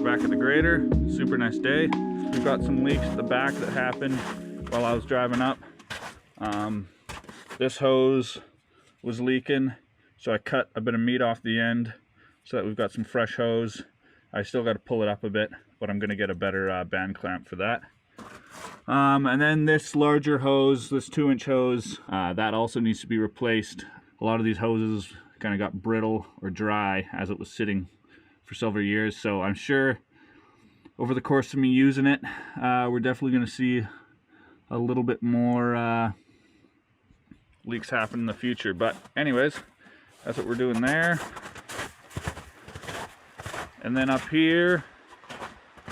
Back at the grader, super nice day. We've got some leaks at the back that happened while I was driving up. This hose was leaking, so I cut a bit of meat off the end so that we've got some fresh hose. I still got to pull it up a bit, but I'm going to get a better band clamp for that. And then this larger hose, this 2-inch hose, that also needs to be replaced. A lot of these hoses kind of got brittle or dry as it was sitting for several years, so I'm sure over the course of me using it, we're definitely going to see a little bit more leaks happen in the future. But anyways, that's what we're doing there. And then up here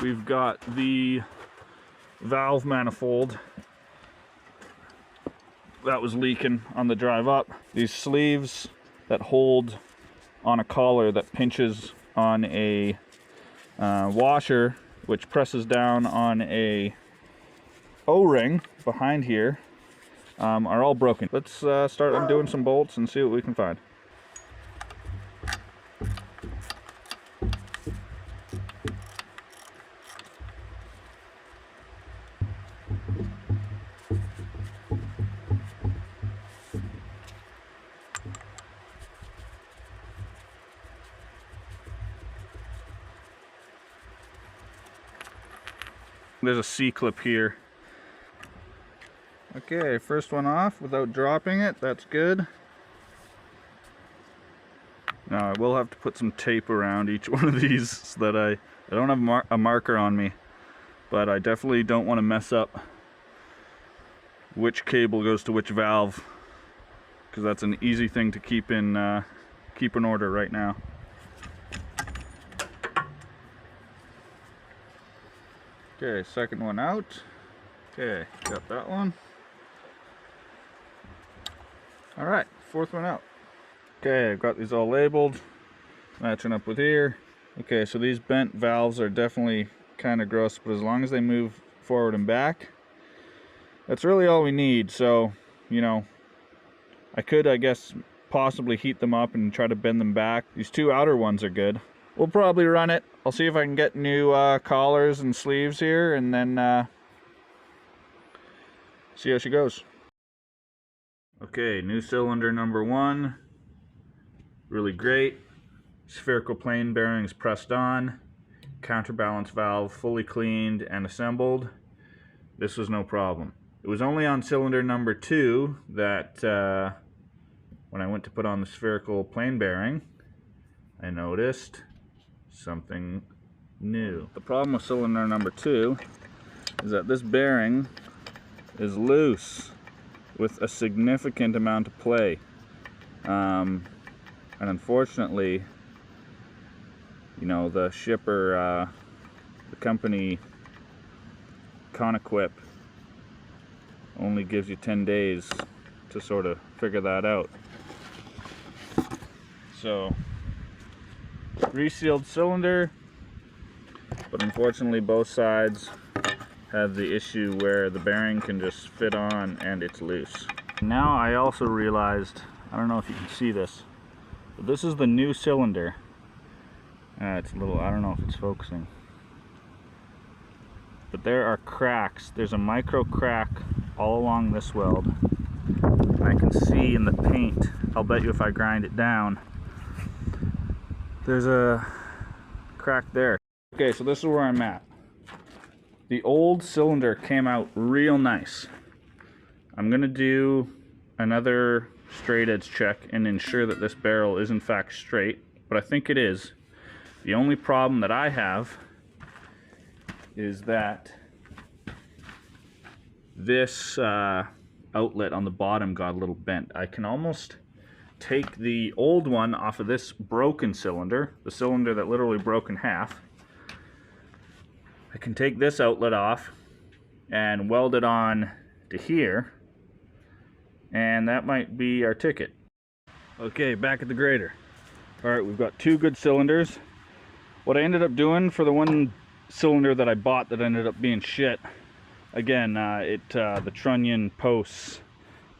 we've got the valve manifold that was leaking on the drive up. These sleeves that hold on a collar that pinches on a washer, which presses down on a O-ring behind here, are all broken. Let's start undoing some bolts and see what we can find. There's a C-clip here. Okay, first one off without dropping it. That's good. Now I will have to put some tape around each one of these so that I don't have a marker on me, but I definitely don't want to mess up which cable goes to which valve, because that's an easy thing to keep in order right now. Okay, second one out. Okay, got that one. Alright, fourth one out. Okay, I've got these all labeled, matching up with here. Okay, so these bent valves are definitely kind of gross, but as long as they move forward and back, that's really all we need. So, you know, I could, I guess, possibly heat them up and try to bend them back. These two outer ones are good. We'll probably run it. I'll see if I can get new collars and sleeves here, and then see how she goes. Okay, new cylinder number 1. Really great. Spherical plane bearings pressed on. Counterbalance valve fully cleaned and assembled. This was no problem. It was only on cylinder number 2 that when I went to put on the spherical plane bearing, I noticed something new. The problem with cylinder number 2 is that this bearing is loose with a significant amount of play, and unfortunately, you know, the shipper, the company Conequip, only gives you 10 days to sort of figure that out. So resealed cylinder, but unfortunately both sides have the issue where the bearing can just fit on and it's loose. Now I also realized, I don't know if you can see this, but this is the new cylinder. It's a little, I don't know if it's focusing, but there are cracks. There's a micro crack all along this weld. I can see in the paint, I'll bet you if I grind it down, there's a crack there. Okay, so this is where I'm at. The old cylinder came out real nice. I'm gonna do another straight edge check and ensure that this barrel is in fact straight, but I think it is. The only problem that I have is that this outlet on the bottom got a little bent. I can almost take the old one off of this broken cylinder, the cylinder that literally broke in half. I can take this outlet off and weld it on to here, and that might be our ticket. Okay, back at the grader. Alright, we've got 2 good cylinders. What I ended up doing for the one cylinder that I bought that ended up being shit, again, the trunnion posts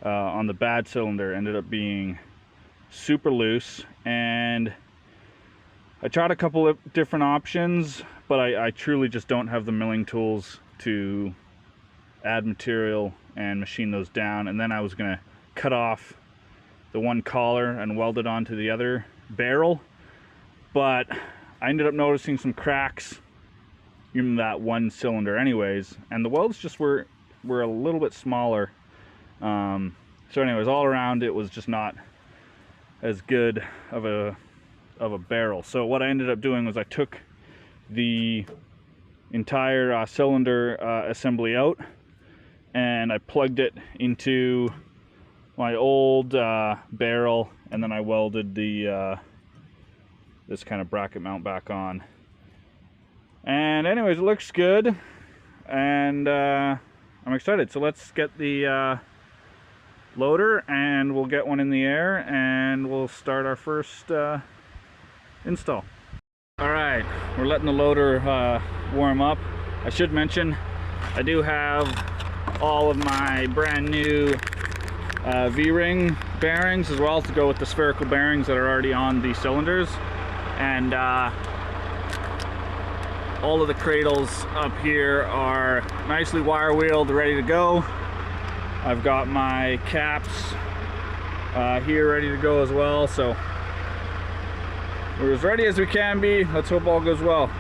on the bad cylinder ended up being super loose, and I tried a couple of different options, but I truly just don't have the milling tools to add material and machine those down. And then I was gonna cut off the one collar and weld it onto the other barrel, but I ended up noticing some cracks in that one cylinder anyways, and the welds just were a little bit smaller. So anyways, all around it was just not as good of a barrel. So what I ended up doing was I took the entire cylinder assembly out, and I plugged it into my old barrel, and then I welded the this kind of bracket mount back on. And anyways, it looks good, and I'm excited. So let's get the loader, and we'll get one in the air, and we'll start our first install. All right, we're letting the loader warm up. I should mention, I do have all of my brand new V-ring bearings as well to go with the spherical bearings that are already on the cylinders, and all of the cradles up here are nicely wire wheeled, ready to go. I've got my caps here ready to go as well, so we're as ready as we can be. Let's hope all goes well.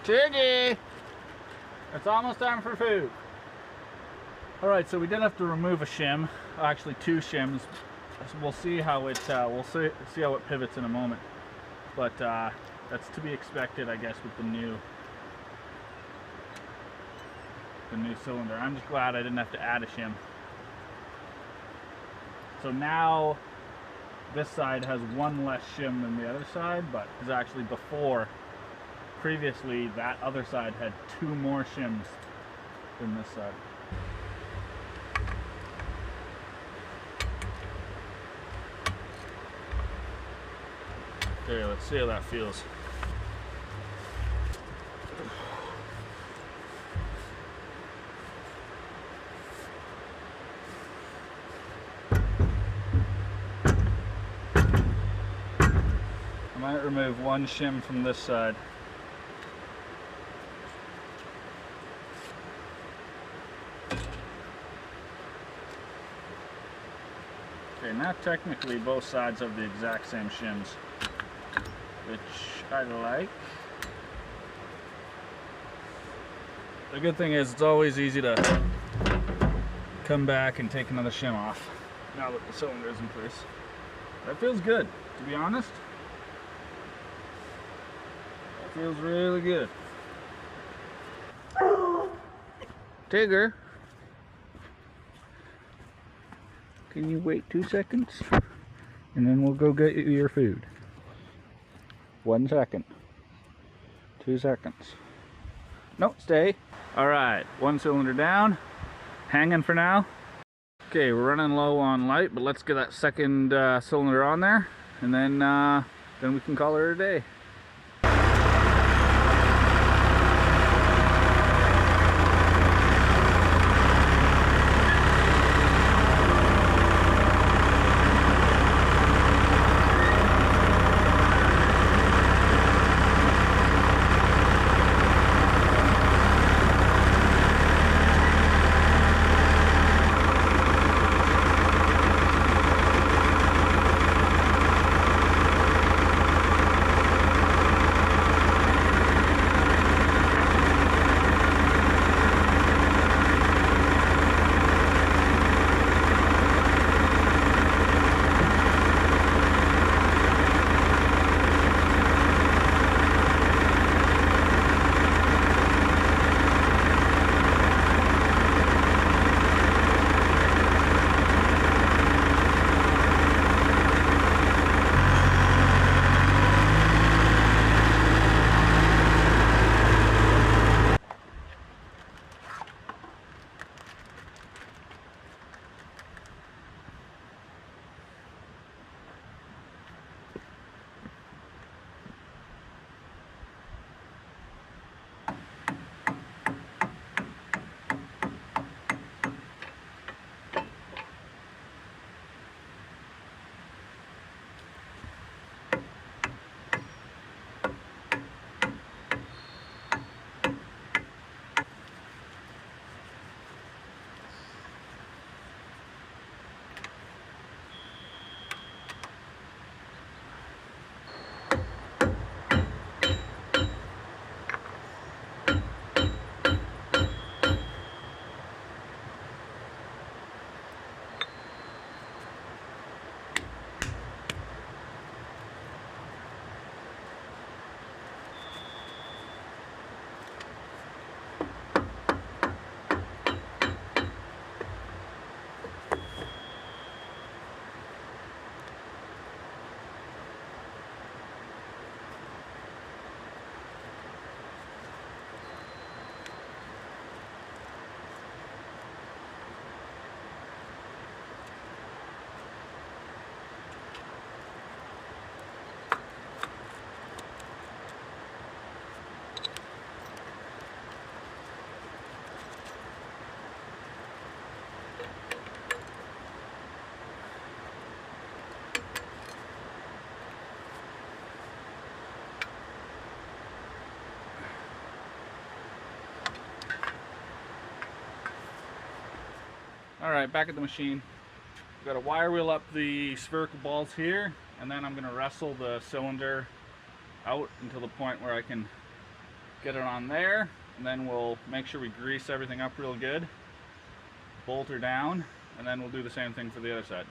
Tiggy! It's almost time for food. Alright, so we did have to remove a shim, actually two shims. We'll see how it see how it pivots in a moment. But that's to be expected, I guess, with the new cylinder. I'm just glad I didn't have to add a shim. So now this side has one less shim than the other side, but it's actually previously that other side had two more shims than this side. Okay, let's see how that feels. I might remove one shim from this side. Okay, now technically both sides have the exact same shims, which I like. The good thing is it's always easy to come back and take another shim off now that the cylinder is in place. That feels good, to be honest. That feels really good. Tigger, can you wait 2 seconds? And then we'll go get you your food. 1 second. 2 seconds. Nope, stay. All right, one cylinder down, hanging for now. Okay, we're running low on light, but let's get that second cylinder on there, and then we can call her a day. All right, back at the machine. I've got to wire wheel up the spherical balls here, and then I'm going to wrestle the cylinder out until the point where I can get it on there, and then we'll make sure we grease everything up real good, bolt her down, and then we'll do the same thing for the other side.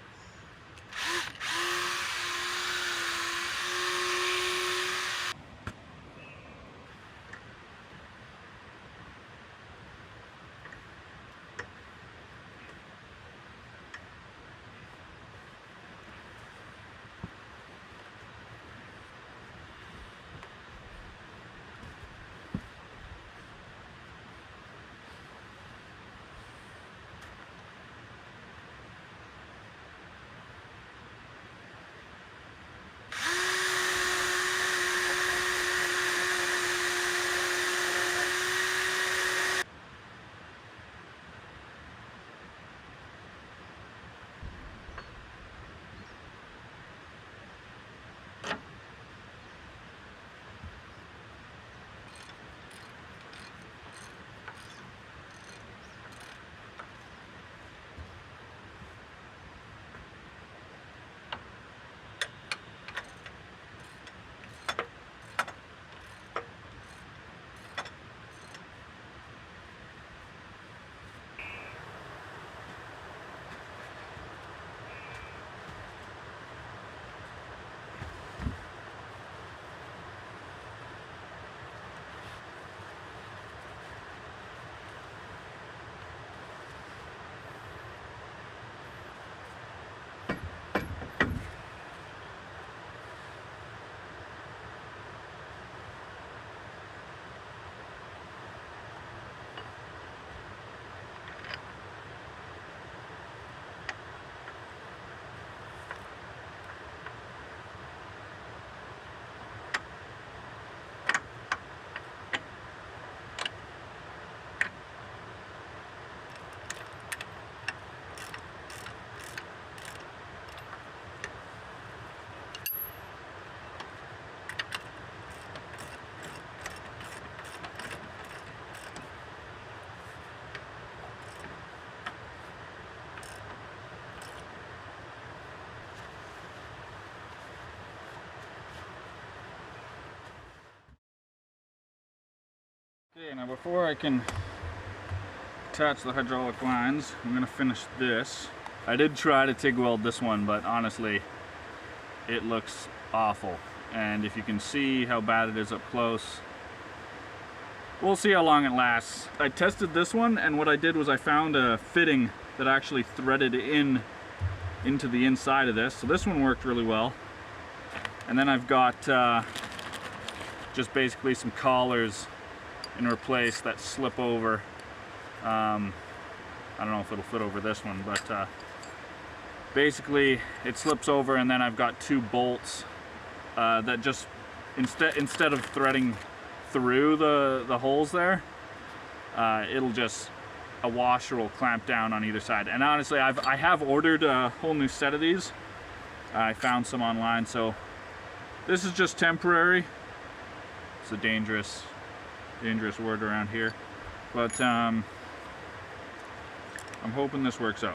Okay, now before I can attach the hydraulic lines, I'm going to finish this. I did try to TIG weld this one, but honestly, it looks awful. And if you can see how bad it is up close, we'll see how long it lasts. I tested this one, and what I did was I found a fitting that actually threaded into the inside of this. So this one worked really well. And then I've got just basically some collars in place that slip over. I don't know if it'll fit over this one, but basically it slips over, and then I've got two bolts that just instead of threading through the holes there, it'll just, a washer will clamp down on either side. And honestly, I have ordered a whole new set of these. I found some online, so this is just temporary. It's a dangerous word around here, but I'm hoping this works out.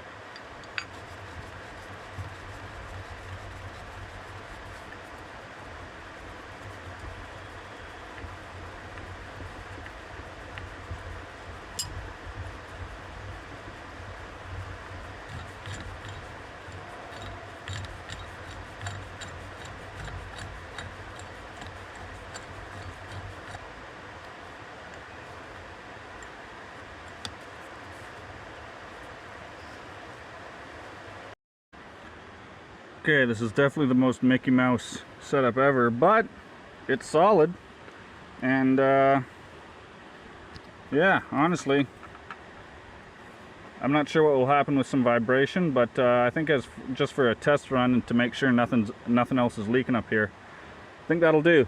Okay, this is definitely the most Mickey Mouse setup ever, but it's solid. And yeah, honestly, I'm not sure what will happen with some vibration, but I think as just for a test run and to make sure nothing else is leaking up here, I think that'll do.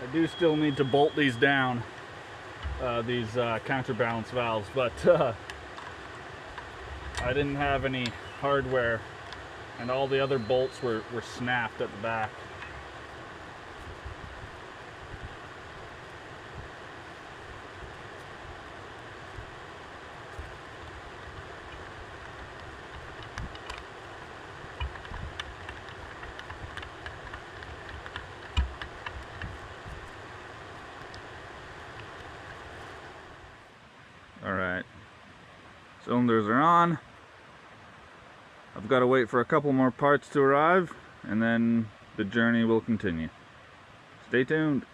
I do still need to bolt these down, these counterbalance valves, but I didn't have any hardware, and all the other bolts were snapped at the back. Alright, cylinders are on. I've got to wait for a couple more parts to arrive, and then the journey will continue. Stay tuned.